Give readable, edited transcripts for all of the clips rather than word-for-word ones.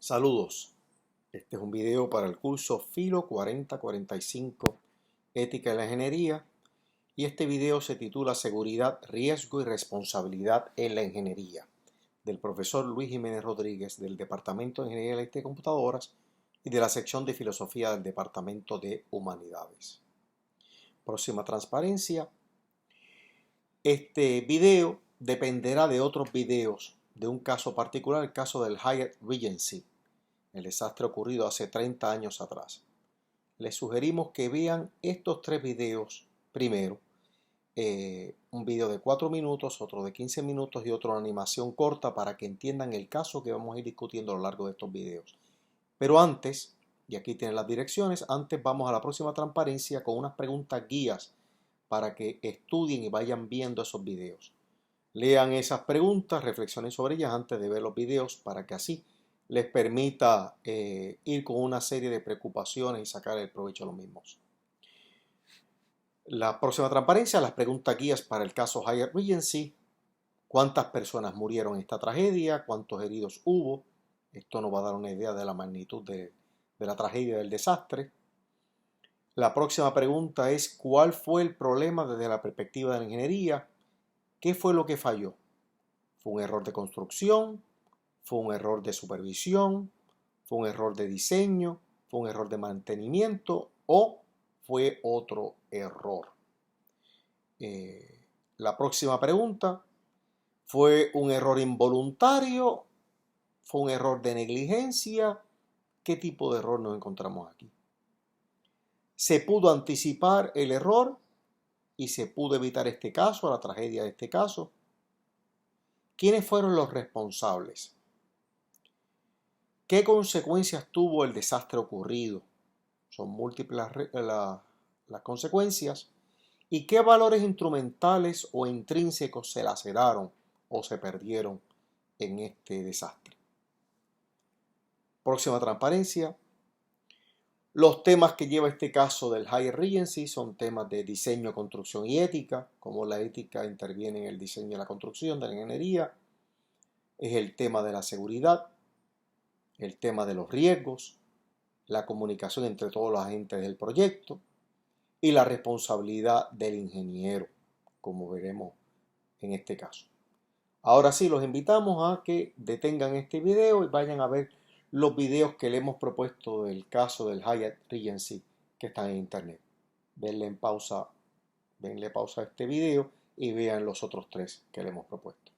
Saludos, este es un video para el curso Filo 4045 Ética de la Ingeniería y este video se titula Seguridad, Riesgo y Responsabilidad en la Ingeniería del profesor Luis Jiménez Rodríguez del Departamento de Ingeniería Eléctrica y Computadoras y de la sección de Filosofía del Departamento de Humanidades. Próxima transparencia. Este video dependerá de otros videos de un caso particular, el caso del Hyatt Regency, el desastre ocurrido hace 30 años atrás. Les sugerimos que vean estos tres videos primero. Un video de 4 minutos, otro de 15 minutos y otro de animación corta para que entiendan el caso que vamos a ir discutiendo a lo largo de estos videos. Pero antes, y aquí tienen las direcciones, antes vamos a la próxima transparencia con unas preguntas guías para que estudien y vayan viendo esos videos. Lean esas preguntas, reflexionen sobre ellas antes de ver los videos para que así les permita ir con una serie de preocupaciones y sacar el provecho de los mismos. La próxima transparencia, las preguntas guías para el caso Hyatt Regency. ¿Cuántas personas murieron en esta tragedia? ¿Cuántos heridos hubo? Esto nos va a dar una idea de la magnitud de la tragedia del desastre. La próxima pregunta es ¿cuál fue el problema desde la perspectiva de la ingeniería? ¿Qué fue lo que falló? ¿Fue un error de construcción? ¿Fue un error de supervisión? ¿Fue un error de diseño? ¿Fue un error de mantenimiento? ¿O fue otro error? La próxima pregunta, ¿fue un error involuntario? ¿Fue un error de negligencia? ¿Qué tipo de error nos encontramos aquí? ¿Se pudo anticipar el error y se pudo evitar este caso, la tragedia de este caso? ¿Quiénes fueron los responsables? ¿Qué consecuencias tuvo el desastre ocurrido? Son múltiples las consecuencias. ¿Y qué valores instrumentales o intrínsecos se laceraron o se perdieron en este desastre? Próxima transparencia. Los temas que lleva este caso del Hyatt Regency son temas de diseño, construcción y ética, cómo la ética interviene en el diseño y la construcción de la ingeniería. Es el tema de la seguridad, el tema de los riesgos, la comunicación entre todos los agentes del proyecto y la responsabilidad del ingeniero, como veremos en este caso. Ahora sí, los invitamos a que detengan este video y vayan a ver los videos que le hemos propuesto del caso del Hyatt Regency que están en internet. Denle pausa a este video y vean los otros tres que le hemos propuesto.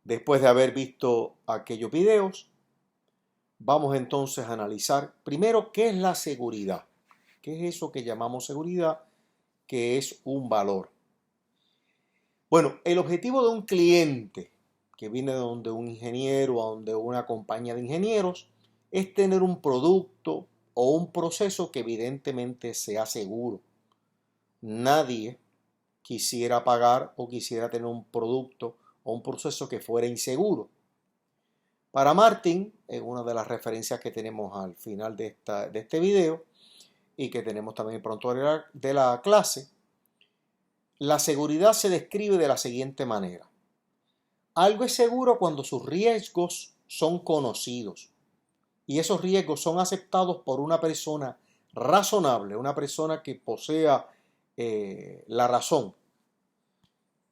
Después de haber visto aquellos videos, vamos entonces a analizar primero qué es la seguridad. ¿Qué es eso que llamamos seguridad? ¿Qué es un valor? Bueno, el objetivo de un cliente que viene de donde un ingeniero o donde una compañía de ingenieros es tener un producto o un proceso que evidentemente sea seguro. Nadie quisiera pagar o quisiera tener un producto o un proceso que fuera inseguro. Para Martin, en una de las referencias que tenemos al final de este video y que tenemos también pronto de la clase, la seguridad se describe de la siguiente manera. Algo es seguro cuando sus riesgos son conocidos y esos riesgos son aceptados por una persona razonable, una persona que posea la razón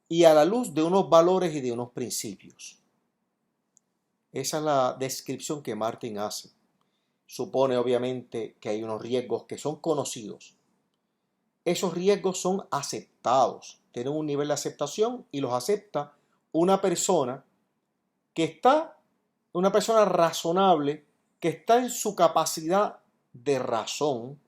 y a la luz de unos valores y de unos principios. Esa es la descripción que Martin hace. Supone obviamente que hay unos riesgos que son conocidos. Esos riesgos son aceptados, tienen un nivel de aceptación y los acepta una persona una persona razonable que está en su capacidad de razón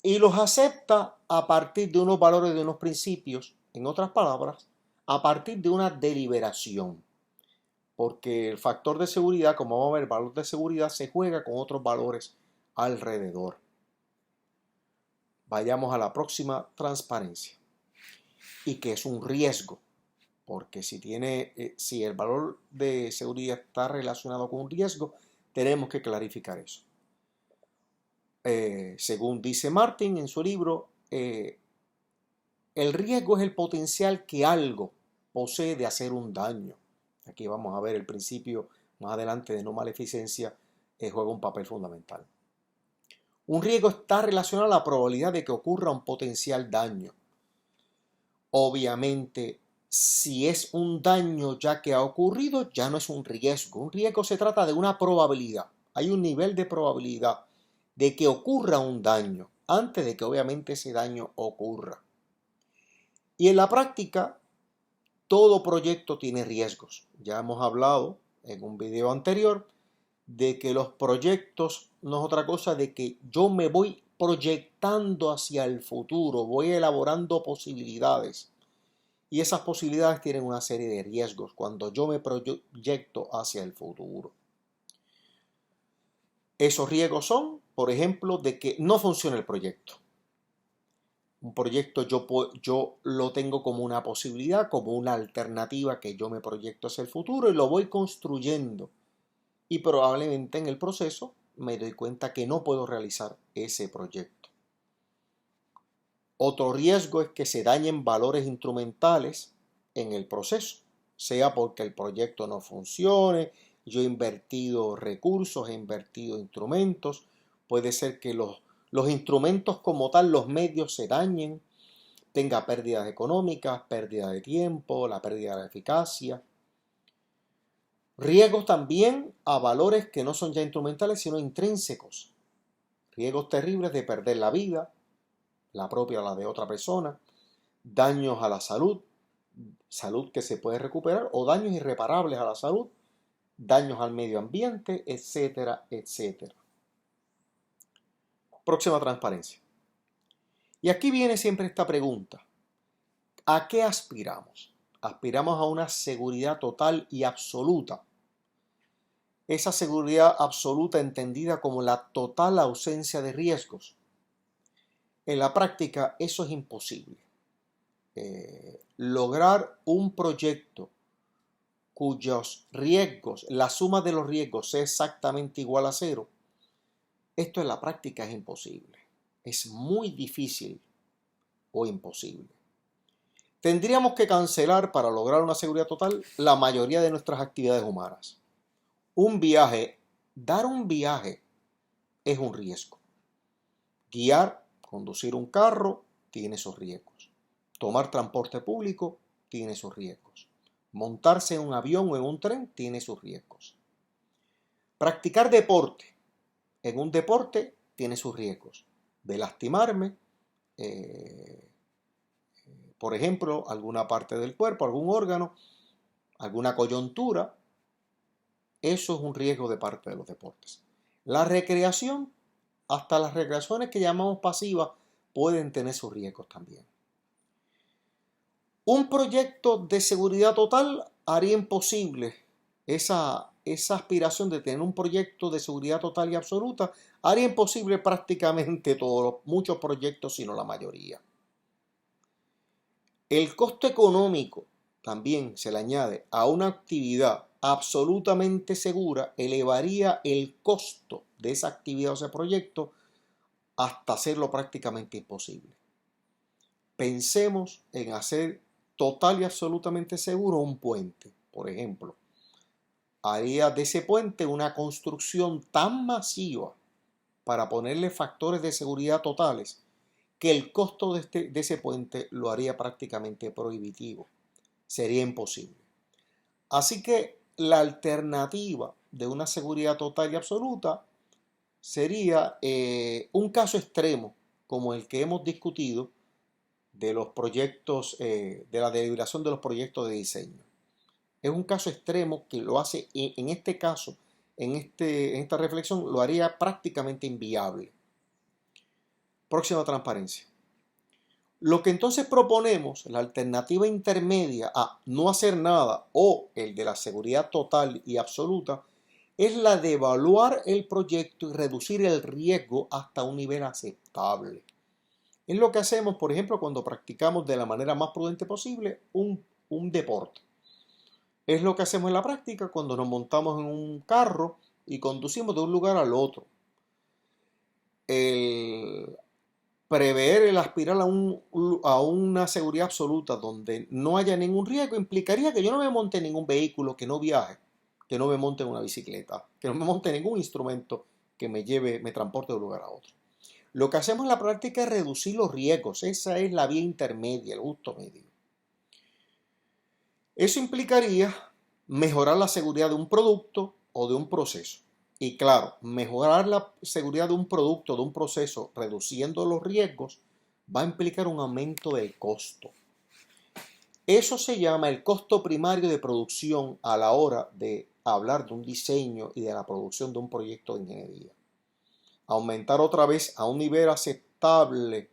y los acepta a partir de unos valores, de unos principios, en otras palabras, a partir de una deliberación. Porque el factor de seguridad, como vamos a ver, el valor de seguridad se juega con otros valores alrededor. Vayamos a la próxima transparencia. ¿Y qué es un riesgo? Porque si el valor de seguridad está relacionado con un riesgo, tenemos que clarificar eso. Según dice Martin en su libro, el riesgo es el potencial que algo posee de hacer un daño. Aquí vamos a ver el principio más adelante de no maleficencia, juega un papel fundamental. Un riesgo está relacionado a la probabilidad de que ocurra un potencial daño. Obviamente, si es un daño ya que ha ocurrido, ya no es un riesgo. Un riesgo se trata de una probabilidad. Hay un nivel de probabilidad de que ocurra un daño antes de que obviamente ese daño ocurra. Y en la práctica, todo proyecto tiene riesgos. Ya hemos hablado en un video anterior de que los proyectos no es otra cosa de que yo me voy proyectando hacia el futuro, voy elaborando posibilidades. Y esas posibilidades tienen una serie de riesgos cuando yo me proyecto hacia el futuro. Esos riesgos son, por ejemplo, de que no funcione el proyecto. Un proyecto yo lo tengo como una posibilidad, como una alternativa que yo me proyecto hacia el futuro y lo voy construyendo. Y probablemente en el proceso me doy cuenta que no puedo realizar ese proyecto. Otro riesgo es que se dañen valores instrumentales en el proceso, sea porque el proyecto no funcione, yo he invertido recursos, he invertido instrumentos, puede ser que los instrumentos como tal, los medios se dañen, tenga pérdidas económicas, pérdida de tiempo, la pérdida de eficacia. Riesgos también a valores que no son ya instrumentales, sino intrínsecos. Riesgos terribles de perder la vida, la propia o la de otra persona, daños a la salud, salud que se puede recuperar, o daños irreparables a la salud, daños al medio ambiente, etcétera, etcétera. Próxima transparencia. Y aquí viene siempre esta pregunta. ¿A qué aspiramos? Aspiramos a una seguridad total y absoluta. Esa seguridad absoluta entendida como la total ausencia de riesgos. En la práctica eso es imposible. Lograr un proyecto cuyos riesgos, la suma de los riesgos es exactamente igual a cero, esto en la práctica es imposible. Es muy difícil o imposible. Tendríamos que cancelar para lograr una seguridad total la mayoría de nuestras actividades humanas. Un viaje, dar un viaje es un riesgo. Guiar, conducir un carro, tiene sus riesgos. Tomar transporte público, tiene sus riesgos. Montarse en un avión o en un tren, tiene sus riesgos. Practicar deporte. En un deporte, tiene sus riesgos. De lastimarme, por ejemplo, alguna parte del cuerpo, algún órgano, alguna coyuntura. Eso es un riesgo de parte de los deportes. La recreación, hasta las recreaciones que llamamos pasivas, pueden tener sus riesgos también. Un proyecto de seguridad total haría imposible esa aspiración de tener un proyecto de seguridad total y absoluta, haría imposible prácticamente muchos proyectos, sino la mayoría. El costo económico también se le añade a una actividad absolutamente segura, elevaría el costo de esa actividad o ese proyecto hasta hacerlo prácticamente imposible. Pensemos en hacer total y absolutamente seguro un puente, por ejemplo. Haría de ese puente una construcción tan masiva para ponerle factores de seguridad totales que el costo de ese puente lo haría prácticamente prohibitivo. Sería imposible. Así que la alternativa de una seguridad total y absoluta sería un caso extremo como el que hemos discutido de los proyectos, de la deliberación de los proyectos de diseño. Es un caso extremo que lo hace, en este caso, en esta reflexión, lo haría prácticamente inviable. Próxima transparencia. Lo que entonces proponemos, la alternativa intermedia a no hacer nada o el de la seguridad total y absoluta, es la de evaluar el proyecto y reducir el riesgo hasta un nivel aceptable. Es lo que hacemos, por ejemplo, cuando practicamos de la manera más prudente posible un deporte. Es lo que hacemos en la práctica cuando nos montamos en un carro y conducimos de un lugar al otro. prever el aspirar a una seguridad absoluta donde no haya ningún riesgo implicaría que yo no me monte en ningún vehículo, que no viaje, que no me monte en una bicicleta, que no me monte en ningún instrumento que me transporte de un lugar a otro. Lo que hacemos en la práctica es reducir los riesgos. Esa es la vía intermedia, el justo medio. Eso implicaría mejorar la seguridad de un producto o de un proceso. Y claro, mejorar la seguridad de un producto o de un proceso reduciendo los riesgos va a implicar un aumento del costo. Eso se llama el costo primario de producción a la hora de hablar de un diseño y de la producción de un proyecto de ingeniería. Aumentar otra vez a un nivel aceptable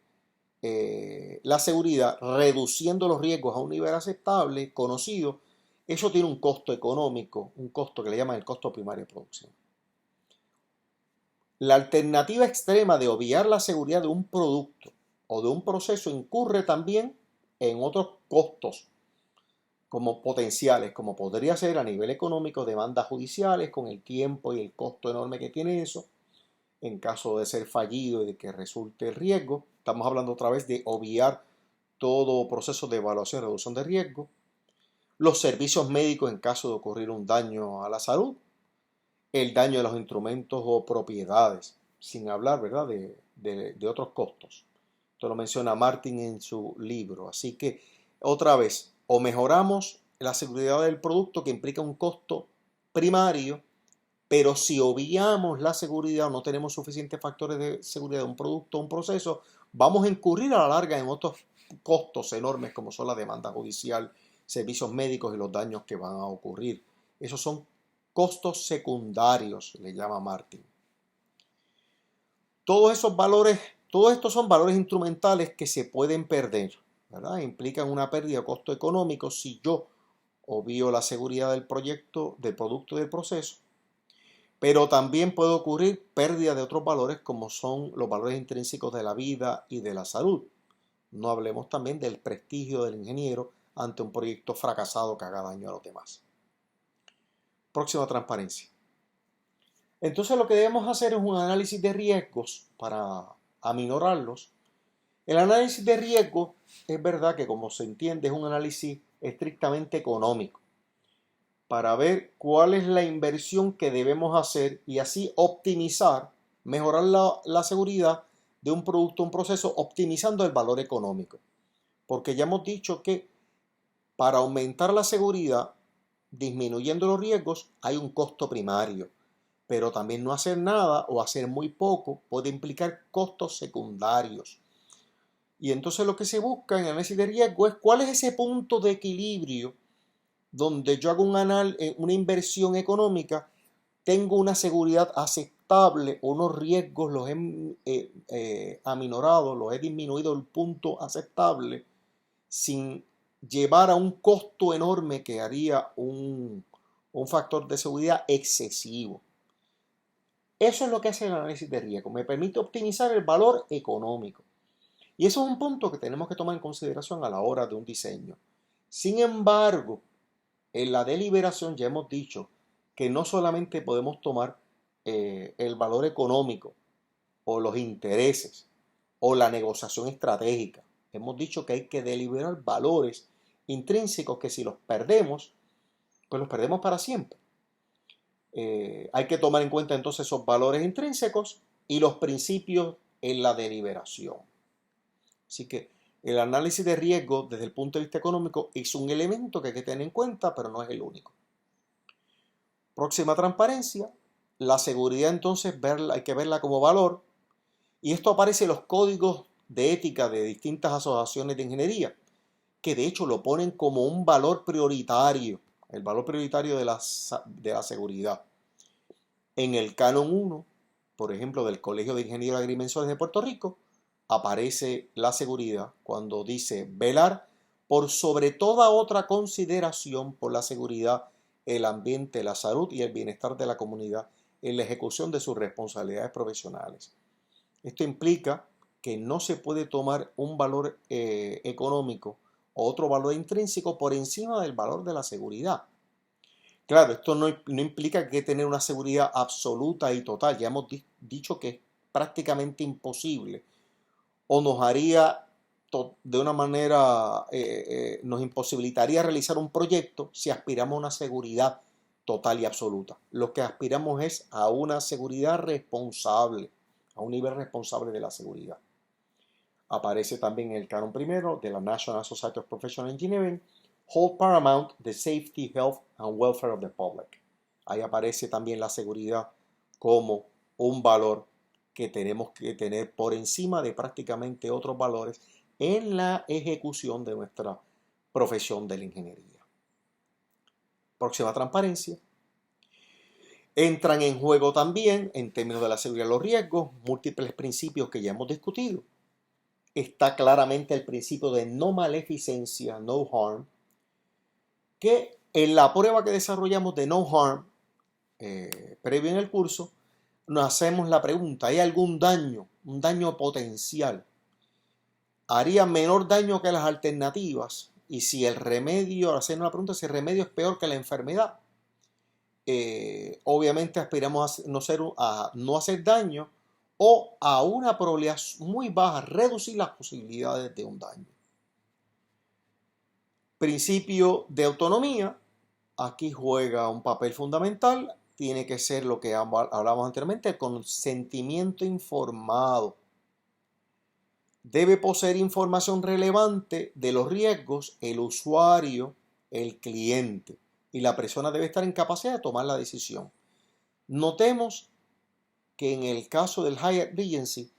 la seguridad, reduciendo los riesgos a un nivel aceptable, conocido, eso tiene un costo económico, un costo que le llaman el costo primario de producción. La alternativa extrema de obviar la seguridad de un producto o de un proceso incurre también en otros costos como potenciales, como podría ser a nivel económico demandas judiciales con el tiempo y el costo enorme que tiene eso, en caso de ser fallido y de que resulte el riesgo. Estamos hablando otra vez de obviar todo proceso de evaluación y reducción de riesgo. Los servicios médicos en caso de ocurrir un daño a la salud. El daño de los instrumentos o propiedades, sin hablar, ¿verdad?, de otros costos. Esto lo menciona Martin en su libro. Así que, otra vez, o mejoramos la seguridad del producto, que implica un costo primario, pero si obviamos la seguridad o no tenemos suficientes factores de seguridad de un producto o un proceso, vamos a incurrir a la larga en otros costos enormes como son la demanda judicial, servicios médicos y los daños que van a ocurrir. Esos son costos secundarios, le llama Martin. Todos estos son valores instrumentales que se pueden perder, ¿verdad? Implican una pérdida de costo económico si yo obvio la seguridad del proyecto, del producto y del proceso. Pero también puede ocurrir pérdida de otros valores como son los valores intrínsecos de la vida y de la salud. No hablemos también del prestigio del ingeniero ante un proyecto fracasado que haga daño a los demás. Próxima, transparencia. Entonces lo que debemos hacer es un análisis de riesgos para aminorarlos. El análisis de riesgos es verdad que, como se entiende, es un análisis estrictamente económico para ver cuál es la inversión que debemos hacer y así optimizar, mejorar la seguridad de un producto o un proceso, optimizando el valor económico. Porque ya hemos dicho que para aumentar la seguridad, disminuyendo los riesgos, hay un costo primario. Pero también no hacer nada o hacer muy poco puede implicar costos secundarios. Y entonces lo que se busca en el análisis de riesgo es cuál es ese punto de equilibrio donde yo hago una inversión económica, tengo una seguridad aceptable, unos riesgos los he aminorado, los he disminuido al punto aceptable, sin llevar a un costo enorme que haría un factor de seguridad excesivo. Eso es lo que hace el análisis de riesgo. Me permite optimizar el valor económico. Y eso es un punto que tenemos que tomar en consideración a la hora de un diseño. Sin embargo, en la deliberación ya hemos dicho que no solamente podemos tomar el valor económico o los intereses o la negociación estratégica. Hemos dicho que hay que deliberar valores intrínsecos que si los perdemos, pues los perdemos para siempre. Hay que tomar en cuenta entonces esos valores intrínsecos y los principios en la deliberación. Así que el análisis de riesgo desde el punto de vista económico es un elemento que hay que tener en cuenta, pero no es el único. Próxima, transparencia. La seguridad entonces hay que verla como valor, y esto aparece en los códigos de ética de distintas asociaciones de ingeniería, que de hecho lo ponen como un valor prioritario, el valor prioritario de la seguridad. En el Canon 1, por ejemplo, del Colegio de Ingenieros Agrimensores de Puerto Rico, aparece la seguridad cuando dice velar por sobre toda otra consideración por la seguridad, el ambiente, la salud y el bienestar de la comunidad en la ejecución de sus responsabilidades profesionales. Esto implica que no se puede tomar un valor económico o otro valor intrínseco por encima del valor de la seguridad. Claro, esto no implica que hay que tener una seguridad absoluta y total. Ya hemos dicho que es prácticamente imposible o nos haría de una manera, nos imposibilitaría realizar un proyecto si aspiramos a una seguridad total y absoluta. Lo que aspiramos es a una seguridad responsable, a un nivel responsable de la seguridad. Aparece también en el canon primero de la National Society of Professional Engineering, hold paramount the safety, health and welfare of the public. Ahí aparece también la seguridad como un valor que tenemos que tener por encima de prácticamente otros valores en la ejecución de nuestra profesión de la ingeniería. Próxima, transparencia. Entran en juego también, en términos de la seguridad y los riesgos, múltiples principios que ya hemos discutido. Está claramente el principio de no maleficencia, no harm, que en la prueba que desarrollamos de no harm, previo en el curso, nos hacemos la pregunta, ¿hay algún daño, un daño potencial? ¿Haría menor daño que las alternativas? Y si el remedio, hacernos la pregunta si el remedio es peor que la enfermedad. Obviamente aspiramos a no hacer daño o a una probabilidad muy baja, reducir las posibilidades de un daño. Principio de autonomía, aquí juega un papel fundamental, tiene que ser lo que hablamos anteriormente, el consentimiento informado. Debe poseer información relevante de los riesgos el usuario, el cliente, y la persona debe estar en capacidad de tomar la decisión. Notemos que en el caso del Hyatt Regency,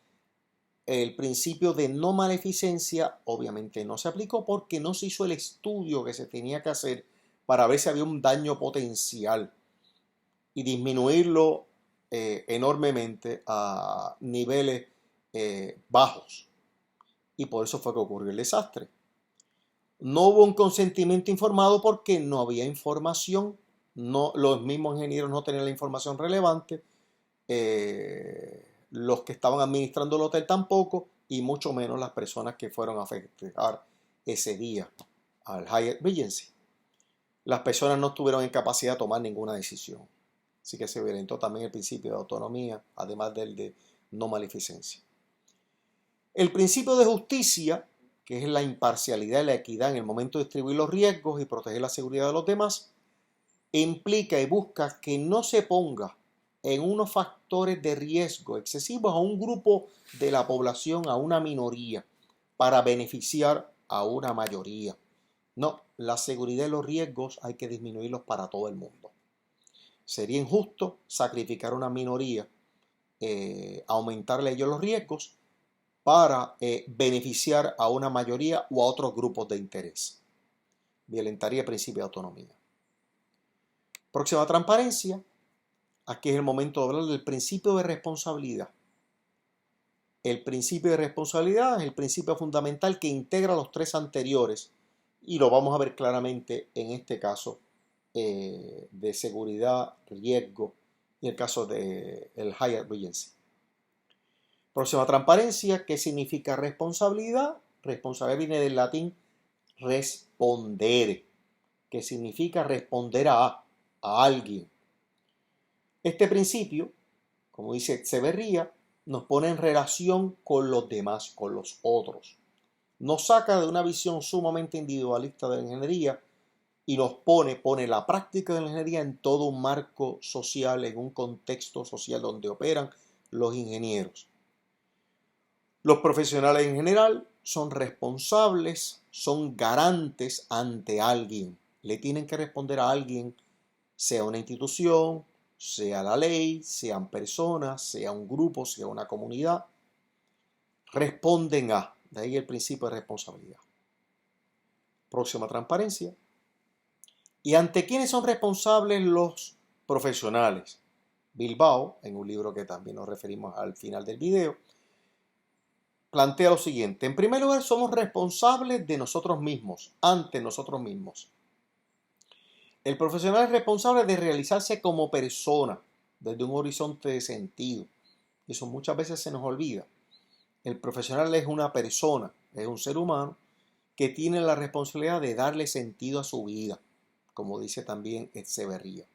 el principio de no maleficencia obviamente no se aplicó porque no se hizo el estudio que se tenía que hacer para ver si había un daño potencial y disminuirlo enormemente a niveles bajos. Y por eso fue que ocurrió el desastre. No hubo un consentimiento informado porque no había información, los mismos ingenieros no tenían la información relevante, los que estaban administrando el hotel tampoco, y mucho menos las personas que fueron a festejar ese día al Hyatt Regency. Las personas no estuvieron en capacidad de tomar ninguna decisión. Así que se violentó también el principio de autonomía, además del de no maleficencia. El principio de justicia, que es la imparcialidad y la equidad en el momento de distribuir los riesgos y proteger la seguridad de los demás, implica y busca que no se ponga en unos factores de riesgo excesivos a un grupo de la población, a una minoría, para beneficiar a una mayoría. No, la seguridad y los riesgos hay que disminuirlos para todo el mundo. Sería injusto sacrificar a una minoría, aumentarle a ellos los riesgos para beneficiar a una mayoría o a otros grupos de interés. Violentaría el principio de autonomía. Próxima, transparencia. Aquí es el momento de hablar del principio de responsabilidad. El principio de responsabilidad es el principio fundamental que integra los tres anteriores y lo vamos a ver claramente en este caso de seguridad, riesgo y el caso del Hyatt Regency. Próxima, transparencia. ¿Qué significa responsabilidad? Responsabilidad viene del latín respondere, que significa responder a alguien. Este principio, como dice Echeverría, nos pone en relación con los demás, con los otros. Nos saca de una visión sumamente individualista de la ingeniería y nos pone la práctica de la ingeniería en todo un marco social, en un contexto social donde operan los ingenieros. Los profesionales en general son responsables, son garantes ante alguien. Le tienen que responder a alguien, sea una institución, sea la ley, sean personas, sea un grupo, sea una comunidad. Responden a, de ahí el principio de responsabilidad. Próxima, transparencia. ¿Y ante quiénes son responsables los profesionales? Bilbao, en un libro que también nos referimos al final del video, plantea lo siguiente. En primer lugar, somos responsables de nosotros mismos, ante nosotros mismos. El profesional es responsable de realizarse como persona desde un horizonte de sentido. Eso muchas veces se nos olvida. El profesional es una persona, es un ser humano que tiene la responsabilidad de darle sentido a su vida, como dice también Echeverría.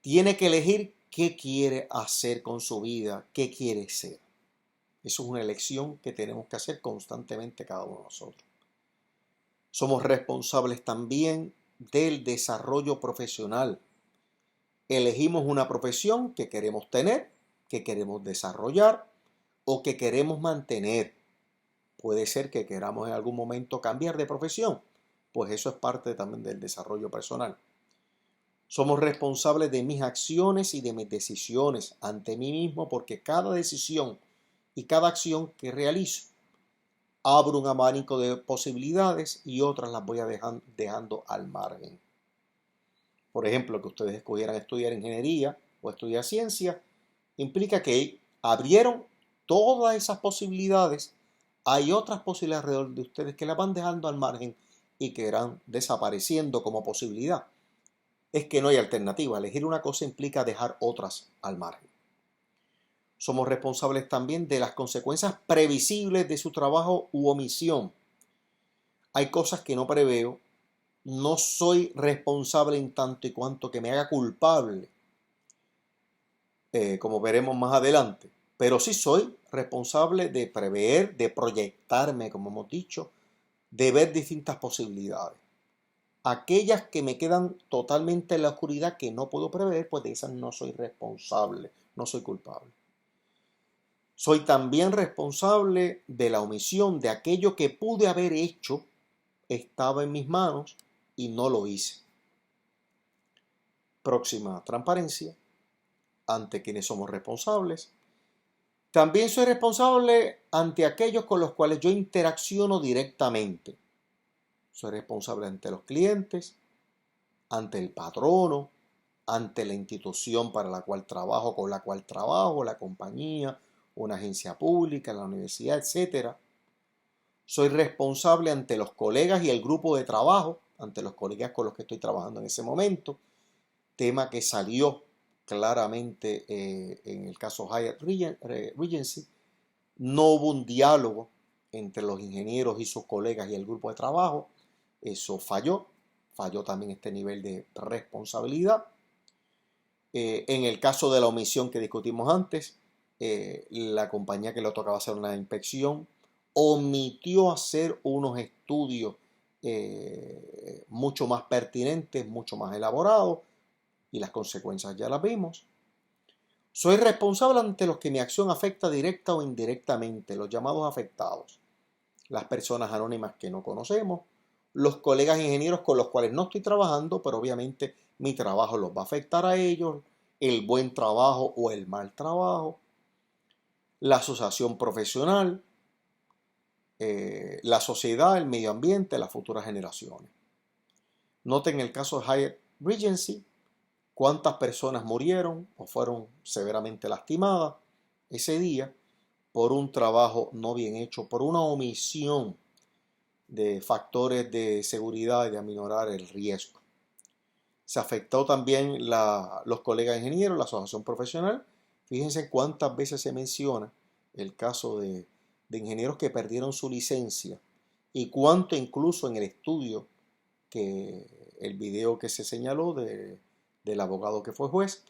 Tiene que elegir qué quiere hacer con su vida, qué quiere ser. Eso es una elección que tenemos que hacer constantemente cada uno de nosotros. Somos responsables también del desarrollo profesional. Elegimos una profesión que queremos tener, que queremos desarrollar o que queremos mantener. Puede ser que queramos en algún momento cambiar de profesión, pues eso es parte también del desarrollo personal. Somos responsables de mis acciones y de mis decisiones ante mí mismo, porque cada decisión y cada acción que realizo abro un abanico de posibilidades y otras las voy dejando al margen. Por ejemplo, que ustedes escogieran estudiar ingeniería o estudiar ciencia, implica que abrieron todas esas posibilidades. Hay otras posibilidades alrededor de ustedes que las van dejando al margen y que irán desapareciendo como posibilidad. Es que no hay alternativa. Elegir una cosa implica dejar otras al margen. Somos responsables también de las consecuencias previsibles de su trabajo u omisión. Hay cosas que no preveo. No soy responsable en tanto y cuanto que me haga culpable, como veremos más adelante. Pero sí soy responsable de prever, de proyectarme, como hemos dicho, de ver distintas posibilidades. Aquellas que me quedan totalmente en la oscuridad, que no puedo prever, pues de esas no soy responsable, no soy culpable. Soy también responsable de la omisión de aquello que pude haber hecho, estaba en mis manos y no lo hice. Próxima, transparencia ante quienes somos responsables. También soy responsable ante aquellos con los cuales yo interacciono directamente. Soy responsable ante los clientes, ante el patrono, ante la institución para la cual trabajo, con la cual trabajo, la compañía, una agencia pública, la universidad, etc. Soy responsable ante los colegas y el grupo de trabajo, ante los colegas con los que estoy trabajando en ese momento, tema que salió claramente en el caso Hyatt Regency. No hubo un diálogo entre los ingenieros y sus colegas y el grupo de trabajo. Eso falló también este nivel de responsabilidad. En el caso de la omisión que discutimos antes, la compañía que le tocaba hacer una inspección omitió hacer unos estudios mucho más pertinentes, mucho más elaborados, y las consecuencias ya las vimos. Soy responsable ante los que mi acción afecta directa o indirectamente, los llamados afectados, las personas anónimas que no conocemos, los colegas ingenieros con los cuales no estoy trabajando, pero obviamente mi trabajo los va a afectar a ellos, el buen trabajo o el mal trabajo, la asociación profesional, la sociedad, el medio ambiente, las futuras generaciones. Noten el caso de Hyatt Regency, cuántas personas murieron o fueron severamente lastimadas ese día por un trabajo no bien hecho, por una omisión de factores de seguridad y de aminorar el riesgo. Se afectó también los colegas ingenieros, la asociación profesional. Fíjense cuántas veces se menciona el caso de ingenieros que perdieron su licencia y cuánto incluso en el estudio, que el video que se señaló del abogado que fue juez,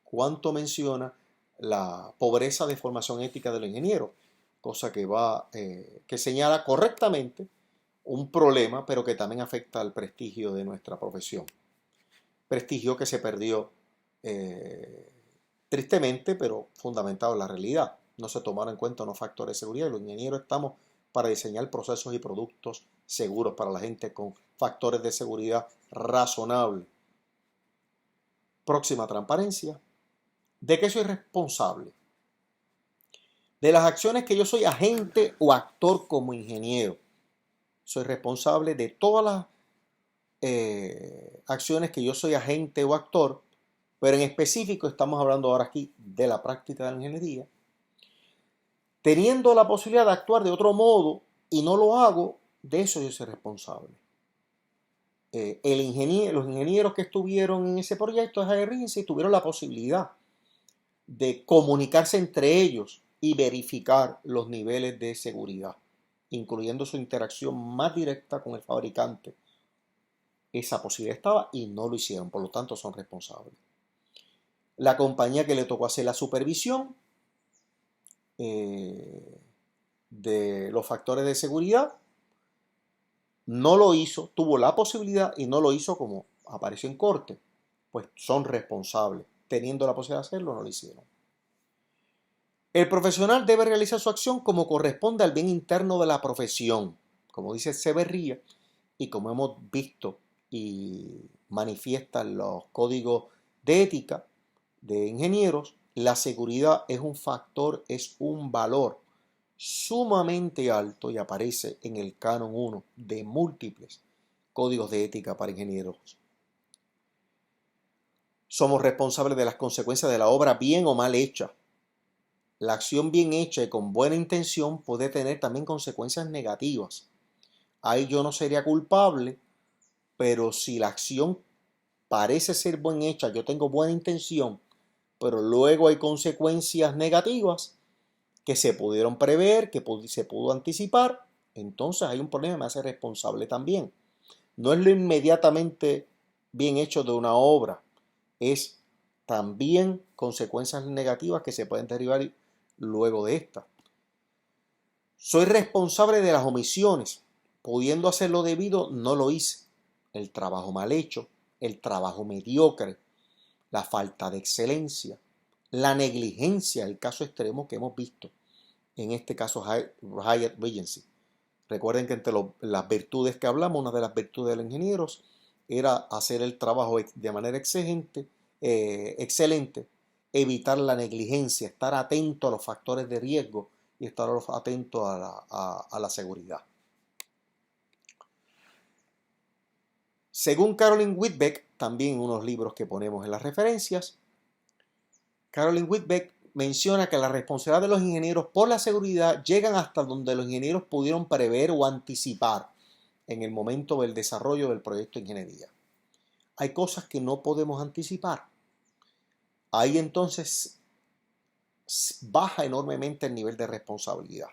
cuánto menciona la pobreza de formación ética de los ingenieros, cosa que señala correctamente un problema, pero que también afecta al prestigio de nuestra profesión. Prestigio que se perdió tristemente, pero fundamentado en la realidad. No se tomaron en cuenta unos factores de seguridad. Los ingenieros estamos para diseñar procesos y productos seguros para la gente con factores de seguridad razonables. Próxima, transparencia. ¿De qué soy responsable? De las acciones que yo soy agente o actor como ingeniero. Soy responsable de todas las acciones que yo soy agente o actor, pero en específico estamos hablando ahora aquí de la práctica de la ingeniería. Teniendo la posibilidad de actuar de otro modo y no lo hago, de eso yo soy responsable. Los ingenieros que estuvieron en ese proyecto de Hyatt Regency tuvieron la posibilidad de comunicarse entre ellos y verificar los niveles de seguridad, incluyendo su interacción más directa con el fabricante. Esa posibilidad estaba y no lo hicieron, por lo tanto son responsables. La compañía que le tocó hacer la supervisión de los factores de seguridad. No lo hizo, tuvo la posibilidad y no lo hizo como apareció en corte. Pues son responsables. Teniendo la posibilidad de hacerlo, no lo hicieron. El profesional debe realizar su acción como corresponde al bien interno de la profesión, como dice Severría, y como hemos visto y manifiestan los códigos de ética de ingenieros, la seguridad es un factor, es un valor sumamente alto y aparece en el canon 1 de múltiples códigos de ética para ingenieros. Somos responsables de las consecuencias de la obra bien o mal hecha. La acción bien hecha y con buena intención puede tener también consecuencias negativas. Ahí yo no sería culpable, pero si la acción parece ser bien hecha, yo tengo buena intención, pero luego hay consecuencias negativas que se pudieron prever, que se pudo anticipar, entonces hay un problema y me hace responsable también. No es lo inmediatamente bien hecho de una obra, es también consecuencias negativas que se pueden derivar luego de esta. Soy responsable de las omisiones. Pudiendo hacerlo debido, no lo hice. El trabajo mal hecho, el trabajo mediocre, la falta de excelencia, la negligencia, el caso extremo que hemos visto. En este caso, Hyatt Regency. Recuerden que entre las virtudes que hablamos, una de las virtudes de los ingenieros era hacer el trabajo de manera excelente, evitar la negligencia, estar atento a los factores de riesgo y estar atento a la seguridad. Según Caroline Whitbeck, también en unos libros que ponemos en las referencias, Caroline Whitbeck menciona que la responsabilidad de los ingenieros por la seguridad llegan hasta donde los ingenieros pudieron prever o anticipar en el momento del desarrollo del proyecto de ingeniería. Hay cosas que no podemos anticipar. Ahí entonces baja enormemente el nivel de responsabilidad.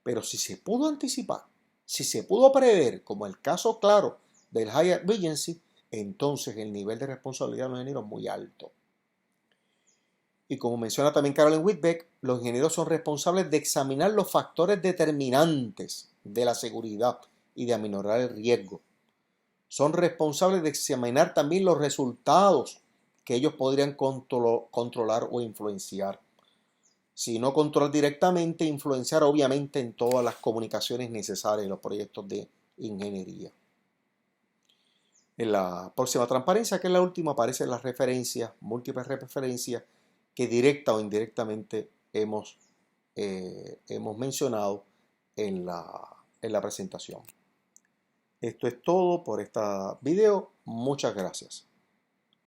Pero si se pudo anticipar, si se pudo prever, como el caso claro del Hyatt Regency, entonces el nivel de responsabilidad de los ingenieros es muy alto. Y como menciona también Caroline Whitbeck, los ingenieros son responsables de examinar los factores determinantes de la seguridad y de aminorar el riesgo. Son responsables de examinar también los resultados que ellos podrían controlar o influenciar. Si no controlar directamente, influenciar obviamente en todas las comunicaciones necesarias en los proyectos de ingeniería. En la próxima transparencia, que es la última, aparecen las referencias, múltiples referencias que directa o indirectamente hemos mencionado en la presentación. Esto es todo por este video. Muchas gracias.